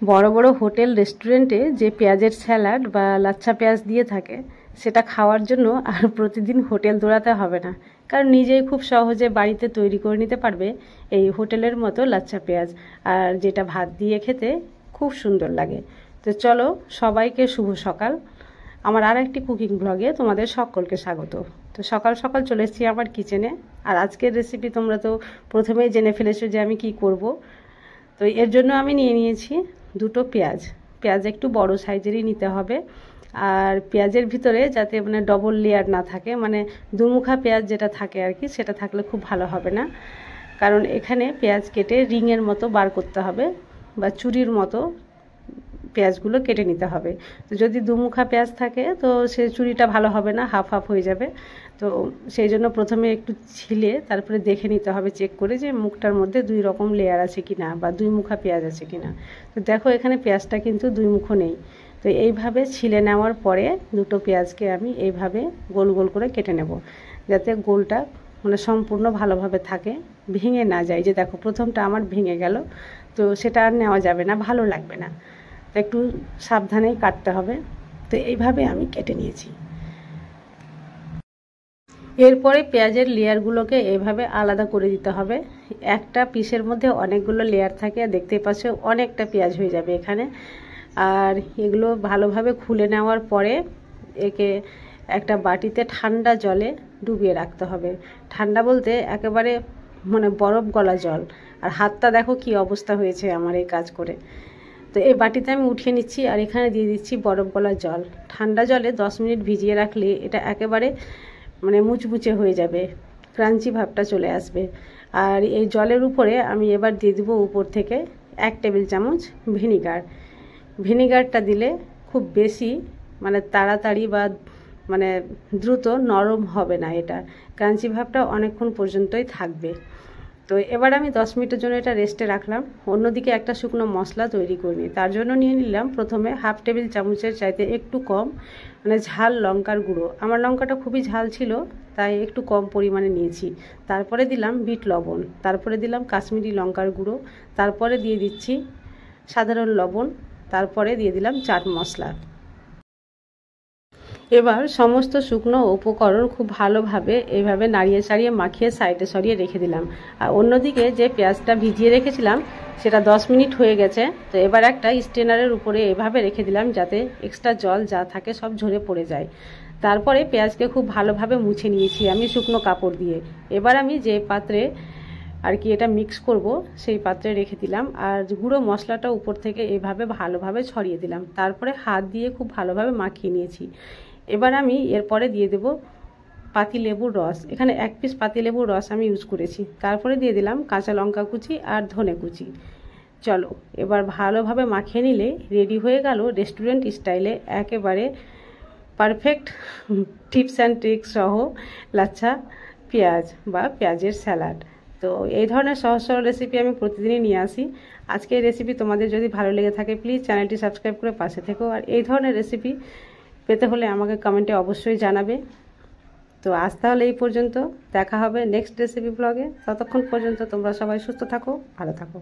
বড় বড় হোটেল রেস্টুরেন্টে যে পেঁয়াজের স্যালাড বা লাচ্ছা পেঁয়াজ দিয়ে থাকে সেটা খাওয়ার জন্য আর প্রতিদিন হোটেল দৌড়াতে হবে না, কারণ নিজেই খুব সহজে বাড়িতে তৈরি করে নিতে পারবে এই হোটেলের মতো লাচ্ছা পেঁয়াজ, আর যেটা ভাত দিয়ে খেতে খুব সুন্দর লাগে। তো চলো, সবাইকে শুভ সকাল। আমার আর একটি কুকিং ব্লগে তোমাদের সকলকে স্বাগত। তো সকাল সকাল চলে এসেছি আমার কিচেনে, আর আজকের রেসিপি তোমরা তো প্রথমেই জেনে ফেলেছো যে আমি কি করব। তো এর জন্য আমি নিয়ে নিয়েছি দুটো পেঁয়াজ। পেঁয়াজ একটু বড় সাইজেরই নিতে হবে, আর পেঁয়াজের ভিতরে যাতে মানে ডবল লেয়ার না থাকে, মানে দুমুখা পেঁয়াজ যেটা থাকে আর কি, সেটা থাকলে খুব ভালো হবে না, কারণ এখানে পেঁয়াজ কেটে রিংয়ের মতো বার করতে হবে বা চুরির মতো পেঁয়াজগুলো কেটে নিতে হবে। তো যদি দুমুখা পেঁয়াজ থাকে তো সে চুরিটা ভালো হবে না, হাফ হাফ হয়ে যাবে। তো সেই জন্য প্রথমে একটু ছিলে তারপরে দেখে নিতে হবে, চেক করে যে মুখটার মধ্যে দুই রকম লেয়ার আছে কিনা বা দুই মুখা পেঁয়াজ আছে কিনা। তো দেখো এখানে পেঁয়াজটা কিন্তু দুই মুখো নেই। তো এইভাবে ছিলে নেওয়ার পরে দুটো পেঁয়াজকে আমি এইভাবে গোল গোল করে কেটে নেব, যাতে গোলটা মানে সম্পূর্ণ ভালোভাবে থাকে, ভেঙে না যায়। যে দেখো প্রথমটা আমার ভেঙে গেল, তো সেটা আর নেওয়া যাবে না, ভালো লাগবে না। তো একটু সাবধানেই কাটতে হবে। তো এইভাবে আমি কেটে নিয়েছি। এরপরে পেঁয়াজের লেয়ারগুলোকে এইভাবে আলাদা করে দিতে হবে। একটা পিসের মধ্যে অনেকগুলো লেয়ার থাকে, আর দেখতেই পাচ্ছ অনেকটা পেঁয়াজ হয়ে যাবে এখানে। আর এগুলো ভালোভাবে খুলে নেওয়ার পরে একে একটা বাটিতে ঠান্ডা জলে ডুবিয়ে রাখতে হবে। ঠান্ডা বলতে একেবারে মানে বরফ গলা জল। আর হাতটা দেখো কি অবস্থা হয়েছে আমার এই কাজ করে। তো এই বাটিতে আমি উঠিয়ে নিচ্ছি, আর এখানে দিয়ে দিচ্ছি বরফ গলা জল। ঠান্ডা জলে 10 মিনিট ভিজিয়ে রাখলে এটা একেবারে মানে মুচমুচে হয়ে যাবে, ক্রাঞ্চি ভাবটা চলে আসবে। আর এই জলের উপরে আমি এবার দিয়ে দেবো উপর থেকে 1 টেবিল চামচ ভিনিগার। ভিনিগারটা দিলে খুব বেশি মানে তাড়াতাড়ি বা মানে দ্রুত নরম হবে না, এটা ক্রাঞ্চি ভাবটা অনেকক্ষণ পর্যন্তই থাকবে। তো এবার আমি 10 মিনিটের জন্য এটা রেস্টে রাখলাম। অন্যদিকে একটা শুকনো মশলা তৈরি করে নিই। তার জন্য নিয়ে নিলাম প্রথমে 1/2 টেবিল চামচের চাইতে একটু কম মানে ঝাল লঙ্কার গুঁড়ো। আমার লঙ্কাটা খুবই ঝাল ছিল, তাই একটু কম পরিমাণে নিয়েছি। তারপরে দিলাম বিট লবণ, তারপরে দিলাম কাশ্মীরি লঙ্কার গুঁড়ো, তারপরে দিয়ে দিচ্ছি সাধারণ লবণ, তারপরে দিয়ে দিলাম চাট মশলা। এবার সমস্ত শুকনো উপকরণ খুব ভালোভাবে এইভাবে নাড়িয়ে চাড়িয়ে মাখিয়ে সাইডে সরিয়ে রেখে দিলাম। আর অন্যদিকে যে পেঁয়াজটা ভিজিয়ে রেখেছিলাম সেটা 10 মিনিট হয়ে গেছে। তো এবার একটা স্ট্রেনারের উপরে এভাবে রেখে দিলাম, যাতে এক্সট্রা জল যা থাকে সব ঝরে পড়ে যায়। তারপরে পেঁয়াজকে খুব ভালোভাবে মুছে নিয়েছি আমি শুকনো কাপড় দিয়ে। এবার আমি যে পাত্রে আর কি এটা মিক্স করব সেই পাত্রে রেখে দিলাম, আর গুঁড়ো মশলাটা উপর থেকে এভাবে ভালোভাবে ছড়িয়ে দিলাম। তারপরে হাত দিয়ে খুব ভালোভাবে মাখিয়ে নিয়েছি। এবার আমি এরপরে দিয়ে দেব পাতিলেবুর রস। এখানে 1 পিস পাতিলেবুর রস আমি ইউজ করেছি। তারপরে দিয়ে দিলাম কাঁচা লঙ্কা কুচি আর ধনে কুচি। চলো এবার ভালোভাবে মাখিয়ে নিলে রেডি হয়ে গেল রেস্টুরেন্ট স্টাইলে একেবারে পারফেক্ট টিপস অ্যান্ড ট্রিক্স সহ লাচ্ছা পেঁয়াজ বা পেঁয়াজের স্যালাড। তো এই ধরনের সহজ সরল রেসিপি আমি প্রতিদিনই নিয়ে আসি। আজকে এই রেসিপি তোমাদের যদি ভালো লেগে থাকে প্লিজ চ্যানেলটি সাবস্ক্রাইব করে পাশে থেকো, আর এই ধরনের রেসিপি পেতে হলে আমাকে কমেন্টে অবশ্যই জানাবে। তো আজ তাহলে এই পর্যন্ত, দেখা হবে নেক্সট রেসিপি ব্লগে। ততক্ষণ পর্যন্ত তোমরা সবাই সুস্থ থাকো, ভালো থাকো।